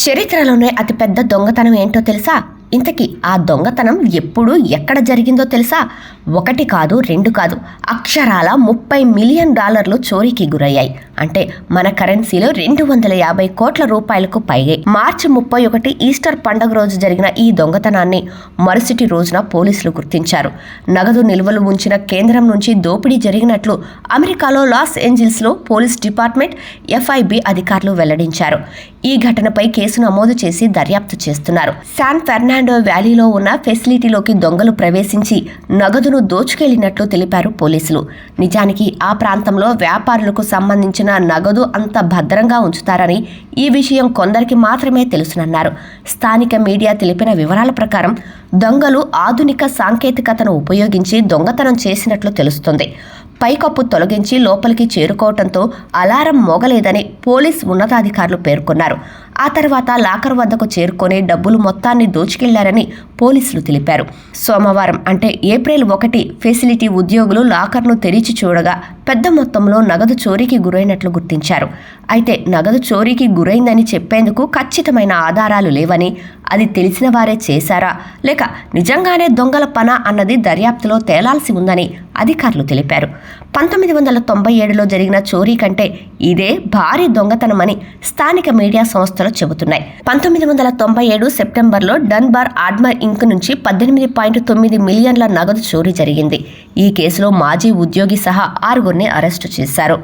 చరిత్రలోనే అతిపెద్ద దొంగతనం ఏంటో తెలుసా? ఇంతకీ ఆ దొంగతనం ఎప్పుడు ఎక్కడ జరిగిందో తెలుసా? ఒకటి కాదు, రెండు కాదు, అక్షరాల $30 మిలియన్ చోరీకి గురయ్యాయి. అంటే మన కరెన్సీలో 250 కోట్ల రూపాయలకు పైగే. మార్చి 31 ఈస్టర్ పండుగ రోజు జరిగిన ఈ దొంగతనాన్ని మరుసటి రోజున పోలీసులు గుర్తించారు. నగదు నిల్వలు ఉంచిన కేంద్రం నుంచి దోపిడీ జరిగినట్లు అమెరికాలో లాస్ ఏంజల్స్లో పోలీస్ డిపార్ట్మెంట్ FIB అధికారులు వెల్లడించారు. ఈ ఘటనపై కేసు నమోదు చేసి దర్యాప్తు చేస్తున్నారు. శాన్ ఫెర్నాండో వ్యాలీలో ఉన్న ఫెసిలిటీలోకి దొంగలు ప్రవేశించి నగదును దోచుకెళ్లినట్లు తెలిపారు పోలీసులు. నిజానికి ఆ ప్రాంతంలో వ్యాపారులకు సంబంధించిన నగదు అంత భద్రంగా ఉంచుతారని, ఈ విషయం కొందరికి మాత్రమే తెలుసునన్నారు. స్థానిక మీడియా తెలిపిన వివరాల ప్రకారం దొంగలు ఆధునిక సాంకేతికతను ఉపయోగించి దొంగతనం చేసినట్లు తెలుస్తుంది. పైకప్పు తొలగించి లోపలికి చేరుకోవడంతో అలారం మోగలేదని పోలీస్ ఉన్నతాధికారులు పేర్కొన్నారు. ఆ తర్వాత లాకర్ వద్దకు చేరుకొని డబ్బులు మొత్తాన్ని దోచుకెళ్లారని పోలీసులు తెలిపారు. సోమవారం అంటే ఏప్రిల్ 1 ఫెసిలిటీ ఉద్యోగులు లాకర్ను తెరిచి చూడగా పెద్ద మొత్తంలో నగదు చోరీకి గురైనట్లు గుర్తించారు. అయితే నగదు చోరీకి గురైందని చెప్పేందుకు ఖచ్చితమైన ఆధారాలు లేవని, అది తెలిసిన వారే చేశారా లేక నిజంగానే దొంగల పనా అన్నది దర్యాప్తులో తేలాల్సి ఉందని అధికారులు తెలిపారు. 1997లో జరిగిన చోరీ కంటే ఇదే భారీ దొంగతనమని స్థానిక మీడియా సంస్థలు చెబుతున్నాయి. 1997 సెప్టెంబర్లో డన్బార్ ఆర్మర్ ఇంక్ నుంచి 18.9 మిలియన్ల నగదు చోరీ జరిగింది. ఈ కేసులో మాజీ ఉద్యోగి సహా 6 అరెస్టు చేశారు.